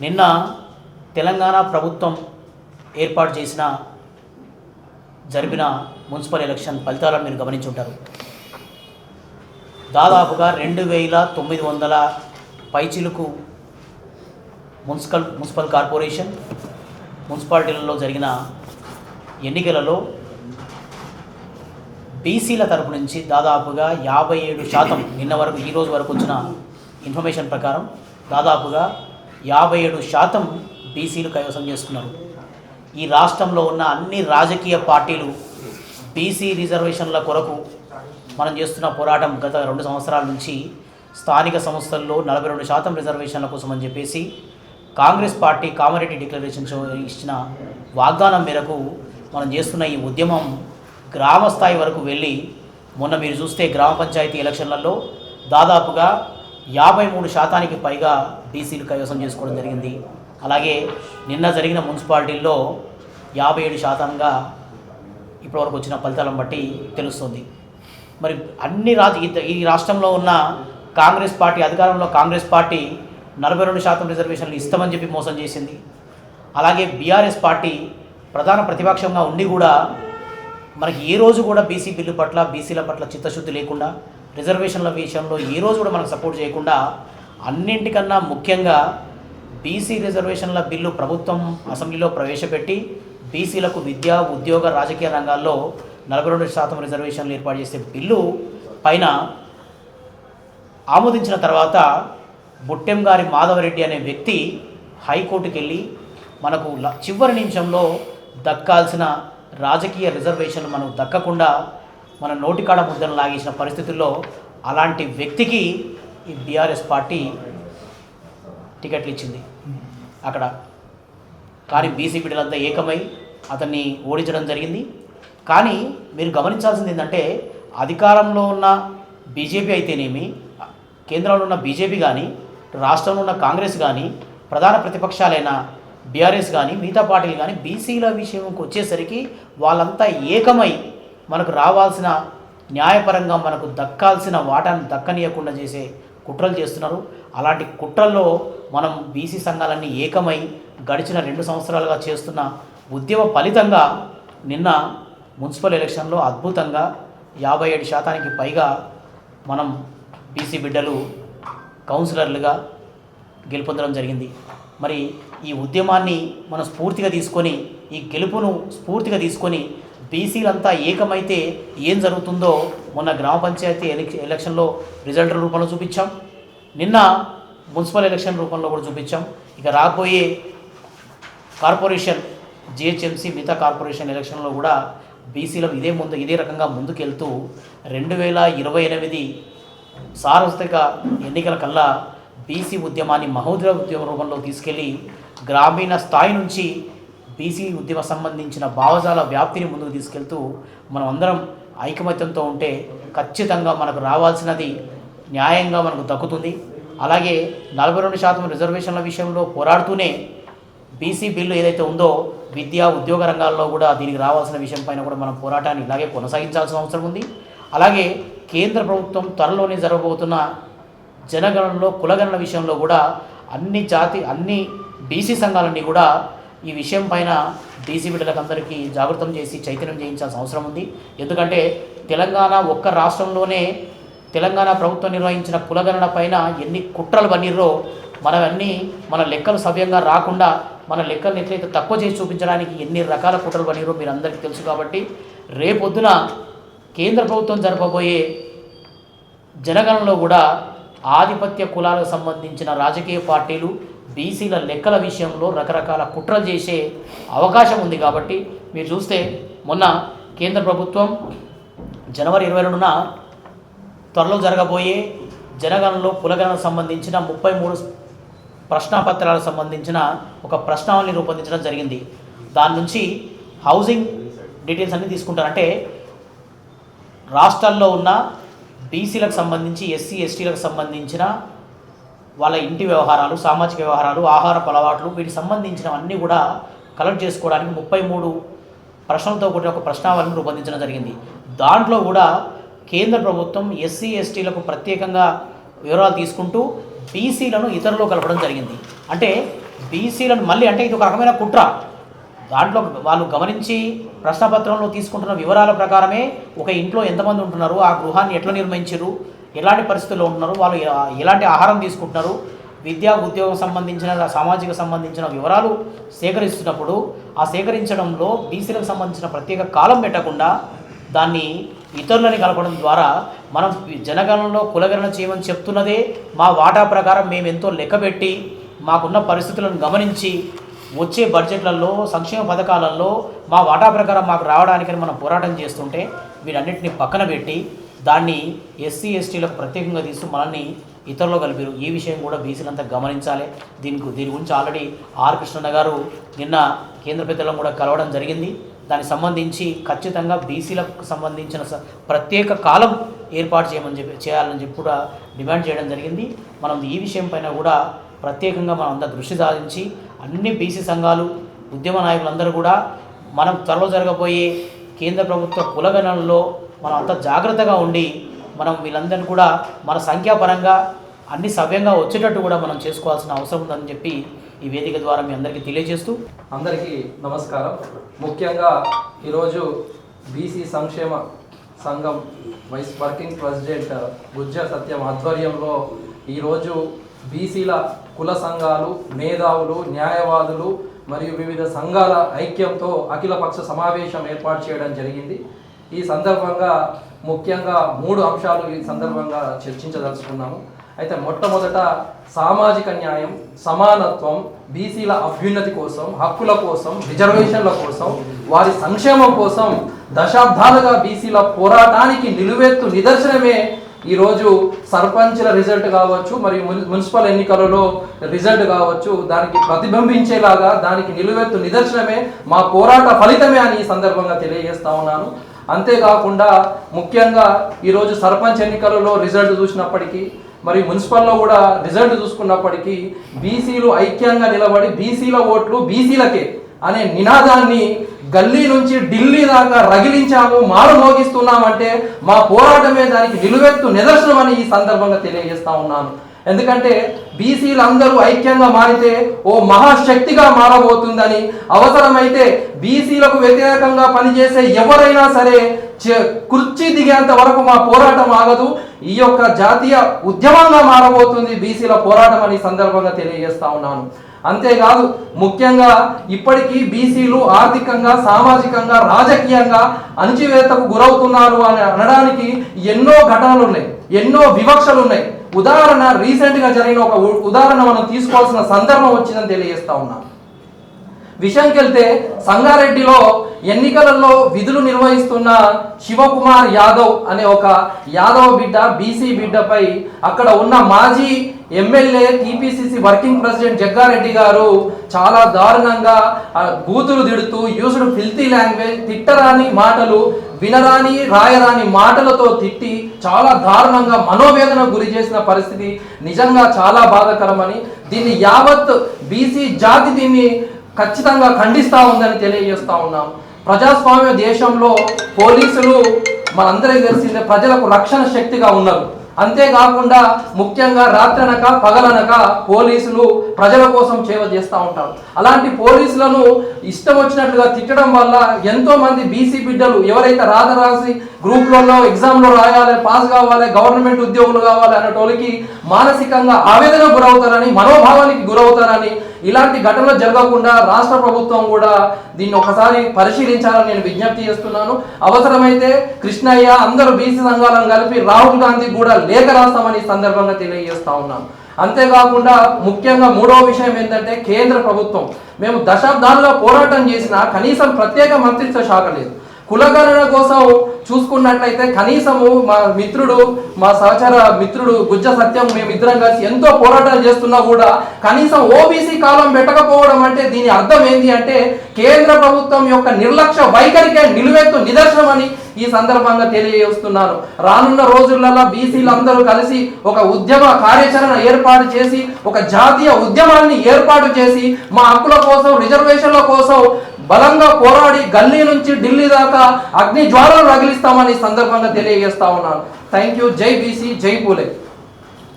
నిన్న తెలంగాణ ప్రభుత్వం ఏర్పాటు చేసిన జరిపిన మున్సిపల్ ఎలక్షన్ ఫలితాలను మీరు గమనించి ఉంటారు. దాదాపుగా 2900 పైచిలుకు మున్సిపల్ కార్పొరేషన్ మున్సిపాలిటీలలో జరిగిన ఎన్నికలలో బీసీల తరపు నుంచి దాదాపుగా 57% నిన్న వరకు ఈరోజు వరకు వచ్చిన ఇన్ఫర్మేషన్ ప్రకారం దాదాపుగా 57% బీసీలు కైవసం చేసుకున్నారు. ఈ రాష్ట్రంలో ఉన్న అన్ని రాజకీయ పార్టీలు బీసీ రిజర్వేషన్ల కొరకు మనం చేస్తున్న పోరాటం గత 2 సంవత్సరాల నుంచి స్థానిక సంస్థల్లో 42% రిజర్వేషన్ల కోసం అని చెప్పేసి కాంగ్రెస్ పార్టీ కామారెడ్డి డిక్లరేషన్ ఇచ్చిన వాగ్దానం మేరకు మనం చేస్తున్న ఈ ఉద్యమం గ్రామ స్థాయి వరకు వెళ్ళి మొన్న మీరు చూస్తే గ్రామ పంచాయతీ ఎలక్షన్లలో దాదాపుగా 53% పైగా బీసీలు కైవసం చేసుకోవడం జరిగింది. అలాగే నిన్న జరిగిన మున్సిపాలిటీల్లో 57%గా ఇప్పటివరకు వచ్చిన ఫలితాలను బట్టి తెలుస్తుంది. మరి ఈ రాష్ట్రంలో ఉన్న కాంగ్రెస్ పార్టీ అధికారంలో కాంగ్రెస్ పార్టీ 42% రిజర్వేషన్లు ఇస్తామని చెప్పి మోసం చేసింది. అలాగే బీఆర్ఎస్ పార్టీ ప్రధాన ప్రతిపక్షంగా ఉండి కూడా మనకి ఏ రోజు కూడా బీసీ బిల్లు పట్ల బీసీల పట్ల చిత్తశుద్ధి లేకుండా రిజర్వేషన్ల విషయంలో ఏ రోజు కూడా మనకు సపోర్ట్ చేయకుండా అన్నింటికన్నా ముఖ్యంగా బీసీ రిజర్వేషన్ల బిల్లు ప్రభుత్వం అసెంబ్లీలో ప్రవేశపెట్టి బీసీలకు విద్య ఉద్యోగ రాజకీయ రంగాల్లో 42% రిజర్వేషన్లు ఏర్పాటు చేసే బిల్లు పైన ఆమోదించిన తర్వాత బుట్టెం గారి మాధవరెడ్డి అనే వ్యక్తి హైకోర్టుకి వెళ్ళి మనకు చివరి నిమిషంలో దక్కాల్సిన రాజకీయ రిజర్వేషన్లు మనకు దక్కకుండా మన నోటికాడ ముద్దను లాగేసిన పరిస్థితుల్లో అలాంటి వ్యక్తికి ఈ బీఆర్ఎస్ పార్టీ టికెట్లు ఇచ్చింది అక్కడ. కానీ బీసీ బిడ్డలంతా ఏకమై అతన్ని ఓడించడం జరిగింది. కానీ మీరు గమనించాల్సింది ఏంటంటే అధికారంలో ఉన్న బీజేపీ అయితేనేమి, కేంద్రంలో ఉన్న బీజేపీ కానీ, రాష్ట్రంలో ఉన్న కాంగ్రెస్ కానీ, ప్రధాన ప్రతిపక్షాలైన బీఆర్ఎస్ కానీ, మిగతా పార్టీలు కానీ బీసీల విషయంకి వచ్చేసరికి వాళ్ళంతా ఏకమై మనకు రావాల్సిన న్యాయపరంగా మనకు దక్కాల్సిన వాటాను దక్కనీయకుండా చేసే కుట్రలు చేస్తున్నారు. అలాంటి కుట్రల్లో మనం బీసీ సంఘాలన్నీ ఏకమై గడిచిన 2 సంవత్సరాలుగా చేస్తున్న ఉద్యమ ఫలితంగా నిన్న మున్సిపల్ ఎలక్షన్లో అద్భుతంగా 57% పైగా మనం బీసీ బిడ్డలు కౌన్సిలర్లుగా గెలుపొందడం జరిగింది. మరి ఈ ఉద్యమాన్ని మనం స్ఫూర్తిగా తీసుకొని ఈ గెలుపును స్ఫూర్తిగా తీసుకొని బీసీలంతా ఏకమైతే ఏం జరుగుతుందో మొన్న గ్రామ పంచాయతీ ఎలక్షన్లో రిజల్ట్ రూపంలో చూపించాం, నిన్న మున్సిపల్ ఎలక్షన్ రూపంలో కూడా చూపించాం. ఇక రాబోయే కార్పొరేషన్ జిహెచ్ఎంసీ మిగతా కార్పొరేషన్ ఎలక్షన్లో కూడా బీసీలు ఇదే రకంగా ముందుకెళ్తూ 2028 సార్వత్రిక ఎన్నికల కల్లా బీసీ ఉద్యమాన్ని మహోదయ ఉద్యమ రూపంలో తీసుకెళ్ళి గ్రామీణ స్థాయి నుంచి బీసీ ఉద్యమ సంబంధించిన భావజాల వ్యాప్తిని ముందుకు తీసుకెళ్తూ మనం అందరం ఐకమత్యంతో ఉంటే ఖచ్చితంగా మనకు రావాల్సినది న్యాయంగా మనకు దక్కుతుంది. అలాగే 42% రిజర్వేషన్ల విషయంలో పోరాడుతూనే బీసీ బిల్లు ఏదైతే ఉందో విద్యా ఉద్యోగ రంగాల్లో కూడా దీనికి రావాల్సిన విషయం పైన కూడా మనం పోరాటాన్ని ఇలాగే కొనసాగించాల్సిన అవసరం ఉంది. అలాగే కేంద్ర ప్రభుత్వం త్వరలోనే జరగబోతున్న జనగణనలో కులగణన విషయంలో కూడా అన్ని బీసీ సంఘాలన్నీ కూడా ఈ విషయం పైన బీసీ బిడ్డలకు అందరికీ జాగృతం చేసి చైతన్యం చేయించాల్సిన అవసరం ఉంది. ఎందుకంటే ఒక్క రాష్ట్రంలోనే తెలంగాణ ప్రభుత్వం నిర్వహించిన కులగణన పైన ఎన్ని కుట్రలు పన్నీరో మన లెక్కలు సవ్యంగా రాకుండా మన లెక్కలను ఎట్లయితే తక్కువ చేసి చూపించడానికి ఎన్ని రకాల కుట్రలు పన్నీరో మీరు అందరికీ తెలుసు. కాబట్టి రేపొద్దున కేంద్ర ప్రభుత్వం జరపబోయే జనగణనలో కూడా ఆధిపత్య కులాలకు సంబంధించిన రాజకీయ పార్టీలు బీసీల లెక్కల విషయంలో రకరకాల కుట్రలు చేసే అవకాశం ఉంది. కాబట్టి మీరు చూస్తే మొన్న కేంద్ర ప్రభుత్వం జనవరి 22న త్వరలో జరగబోయే జనగణనలో కులగణనకు సంబంధించిన 33 ప్రశ్నాపత్రాలకు సంబంధించిన ఒక ప్రశ్నావళిని రూపొందించడం జరిగింది. దాని నుంచి హౌసింగ్ డీటెయిల్స్ అన్నీ తీసుకుంటారంటే రాష్ట్రాల్లో ఉన్న బీసీలకు సంబంధించి ఎస్సీ ఎస్టీలకు సంబంధించిన వాళ్ళ ఇంటి వ్యవహారాలు, సామాజిక వ్యవహారాలు, ఆహారపు అలవాట్లు వీటికి సంబంధించినవన్నీ కూడా కలెక్ట్ చేసుకోవడానికి 33 ప్రశ్నలతో కూడిన ఒక ప్రశ్నావళిని రూపొందించడం జరిగింది. దాంట్లో కూడా కేంద్ర ప్రభుత్వం ఎస్సీ ఎస్టీలకు ప్రత్యేకంగా వివరాలు తీసుకుంటూ బీసీలను ఇతరులో కలపడం జరిగింది. అంటే బీసీలను మళ్ళీ అంటే ఇది ఒక రకమైన కుట్ర. దాంట్లో వాళ్ళు గమనించి ప్రశ్నపత్రంలో తీసుకుంటున్న వివరాల ప్రకారమే ఒక ఇంట్లో ఎంతమంది ఉంటున్నారు, ఆ గృహాన్ని ఎట్లా నిర్మించారు, ఎలాంటి పరిస్థితుల్లో ఉంటున్నారు, వాళ్ళు ఎలాంటి ఆహారం తీసుకుంటున్నారు, విద్యా ఉద్యోగం సంబంధించిన సామాజిక సంబంధించిన వివరాలు సేకరిస్తున్నప్పుడు ఆ సేకరించడంలో బీసీలకు సంబంధించిన ప్రత్యేక కాలం పెట్టకుండా దాన్ని ఇతరులని కలపడం ద్వారా మనం జనగణనలో కులగణన చేయమని చెప్తున్నదే మా వాటా ప్రకారం మేము ఎంతో లెక్కబెట్టి మాకున్న పరిస్థితులను గమనించి వచ్చే బడ్జెట్లలో సంక్షేమ పథకాలలో మా వాటా ప్రకారం మాకు రావడానికని మనం పోరాటం చేస్తుంటే వీటన్నిటిని పక్కన పెట్టి దాన్ని ఎస్సీ ఎస్టీలకు ప్రత్యేకంగా తీస్తూ మనల్ని ఇతరులు కలిపారు. ఈ విషయం కూడా బీసీలంతా గమనించాలి. దీని గురించి ఆల్రెడీ ఆర్ కృష్ణన్న గారు నిన్న కేంద్ర పెద్దలను కూడా కలవడం జరిగింది. దానికి సంబంధించి ఖచ్చితంగా బీసీలకు సంబంధించిన ప్రత్యేక కాలం ఏర్పాటు చేయాలని చెప్పి కూడా డిమాండ్ చేయడం జరిగింది. మనం ఈ విషయం పైన కూడా ప్రత్యేకంగా మనం అంతా దృష్టి సాధించి అన్ని బీసీ సంఘాలు ఉద్యమ నాయకులందరూ కూడా మనం త్వరలో జరగబోయే కేంద్ర ప్రభుత్వ కులగణనలో మనం అంతా జాగ్రత్తగా ఉండి మనం వీళ్ళందరినీ కూడా మన సంఖ్యాపరంగా అన్ని సవ్యంగా వచ్చేటట్టు కూడా మనం చేసుకోవాల్సిన అవసరం ఉందని చెప్పి ఈ వేదిక ద్వారా మీ అందరికీ తెలియజేస్తూ అందరికీ నమస్కారం. ముఖ్యంగా ఈరోజు బీసీ సంక్షేమ సంఘం వైస్ వర్కింగ్ ప్రెసిడెంట్ గుజ్జ సత్యం ఆధ్వర్యంలో ఈరోజు బీసీల కుల సంఘాలు, మేధావులు, న్యాయవాదులు మరియు వివిధ సంఘాల ఐక్యంతో అఖిలపక్ష సమావేశం ఏర్పాటు చేయడం జరిగింది. ఈ సందర్భంగా ముఖ్యంగా 3 అంశాలు ఈ సందర్భంగా చర్చించదలుచుకున్నాము. అయితే మొట్టమొదట సామాజిక న్యాయం, సమానత్వం, బీసీల అభ్యున్నతి కోసం, హక్కుల కోసం, రిజర్వేషన్ల కోసం, వారి సంక్షేమం కోసం దశాబ్దాలుగా బీసీల పోరాటానికి నిలువెత్తు నిదర్శనమే ఈరోజు సర్పంచ్ల రిజల్ట్ కావచ్చు, మరియు మున్సిపల్ ఎన్నికలలో రిజల్ట్ కావచ్చు, దానికి ప్రతిబింబించేలాగా దానికి నిలువెత్తు నిదర్శనమే మా పోరాట ఫలితమే అని ఈ సందర్భంగా తెలియజేస్తా ఉన్నాను. అంతేకాకుండా ముఖ్యంగా ఈరోజు సర్పంచ్ ఎన్నికలలో రిజల్ట్ చూసినప్పటికీ మరియు మున్సిపల్లో కూడా రిజల్ట్ చూసుకున్నప్పటికీ బీసీలు ఐక్యంగా నిలబడి బీసీల ఓట్లు బీసీలకే అనే నినాదాన్ని గల్లీ నుంచి ఢిల్లీ దాకా రగిలించాము, మారుమోగిస్తున్నామంటే మా పోరాటమే దానికి నిలువెత్తు నిదర్శనం అని ఈ సందర్భంగా తెలియజేస్తా ఉన్నాను. ఎందుకంటే బీసీలందరూ ఐక్యంగా మారితే ఓ మహాశక్తిగా మారబోతుందని, అవసరమైతే బీసీలకు వ్యతిరేకంగా పనిచేసే ఎవరైనా సరే కుర్చీ దిగేంత వరకు మా పోరాటం ఆగదు, ఈ యొక్క జాతీయ ఉద్యమంగా మారబోతుంది బీసీల పోరాటం అని సందర్భంగా తెలియజేస్తా ఉన్నాను. అంతేకాదు ముఖ్యంగా ఇప్పటికీ బీసీలు ఆర్థికంగా, సామాజికంగా, రాజకీయంగా అణచివేతకు గురవుతున్నారు అని అనడానికి ఎన్నో ఘటనలు ఉన్నాయి, ఎన్నో వివక్షలు ఉన్నాయి. ఉదాహరణ రీసెంట్గా జరిగిన ఒక ఉదాహరణ మనం తీసుకోవాల్సిన సందర్భం వచ్చిందని తెలియజేస్తా ఉన్నాం. విషయంకి వెళ్తే సంగారెడ్డిలో ఎన్నికలలో విధులు నిర్వహిస్తున్న శివకుమార్ యాదవ్ అనే ఒక యాదవ్ బిడ్డ, బీసీ బిడ్డపై అక్కడ ఉన్న మాజీ MLA, TPCC working president Jaggareddy గారు చాలా దారుణంగా బూతులు తిడుతూ యూజ్డ్ ఫిల్తీ లాంగ్వేజ్, తిట్టరాని మాటలు, వినరాని రాయరాని మాటలతో తిట్టి చాలా దారుణంగా మనోవేదనకు గురి చేసిన పరిస్థితి నిజంగా చాలా బాధాకరమని, దీన్ని యావత్ బీసీ జాతి దీన్ని ఖచ్చితంగా ఖండిస్తూ ఉందని తెలియజేస్తూ ఉన్నాం. ప్రజాస్వామ్య దేశంలో పోలీసులు మనందరికీ తెలిసిందే ప్రజలకు రక్షణ శక్తిగా ఉన్నారు. అంతేకాకుండా ముఖ్యంగా రాత్రనక పగలనక పోలీసులు ప్రజల కోసం సేవ చేస్తూ ఉంటారు. అలాంటి పోలీసులను ఇష్టం వచ్చినట్లుగా తిట్టడం వల్ల ఎంతో మంది బీసీ బిడ్డలు ఎవరైతే రాసి గ్రూప్లలో ఎగ్జామ్లో రాయాలి, పాస్ కావాలి, గవర్నమెంట్ ఉద్యోగులు కావాలి అనేటోళ్ళకి మానసికంగా ఆవేదన గురవుతారని, మనోభావానికి గురవుతారని, ఇలాంటి ఘటనలు జరగకుండా రాష్ట్ర ప్రభుత్వం కూడా దీన్ని ఒకసారి పరిశీలించాలని నేను విజ్ఞప్తి చేస్తున్నాను. అవసరమైతే కృష్ణయ్య, అందరూ బీసీ సంఘాలను కలిపి రాహుల్ గాంధీ కూడా లేఖ రాస్తామని సందర్భంగా తెలియజేస్తా ఉన్నాను. అంతేకాకుండా ముఖ్యంగా 3వ విషయం ఏంటంటే కేంద్ర ప్రభుత్వం మేము దశాబ్దాలుగా పోరాటం చేసినా కనీసం ప్రత్యేక మంత్రిత్వ శాఖ లేదు. కులగణన కోసం చూసుకున్నట్లయితే కనీసము మా మిత్రుడు, మా సహచర మిత్రుడు గుజ్జ సత్యం, మేమిద్దరం కలిసి ఎంతో పోరాటాలు చేస్తున్నా కూడా కనీసం ఓబీసీ కాలం పెట్టకపోవడం అంటే దీని అర్థం ఏంటి అంటే కేంద్ర ప్రభుత్వం యొక్క నిర్లక్ష్య వైఖరికే నిలువెత్తు నిదర్శనం అని ఈ సందర్భంగా తెలియజేస్తున్నాను. రానున్న రోజులలో బీసీలందరూ కలిసి ఒక ఉద్యమ కార్యాచరణ ఏర్పాటు చేసి ఒక జాతీయ ఉద్యమాన్ని ఏర్పాటు చేసి మా హక్కుల కోసం, రిజర్వేషన్ల కోసం బలంగా పోరాడి గల్లీ నుంచి ఢిల్లీ దాకా అగ్ని జ్వాలలు రగిలిస్తామని సందర్భంగా తెలియజేస్తా ఉన్నాను. Thank you. జై బీసీ, జై పూలే.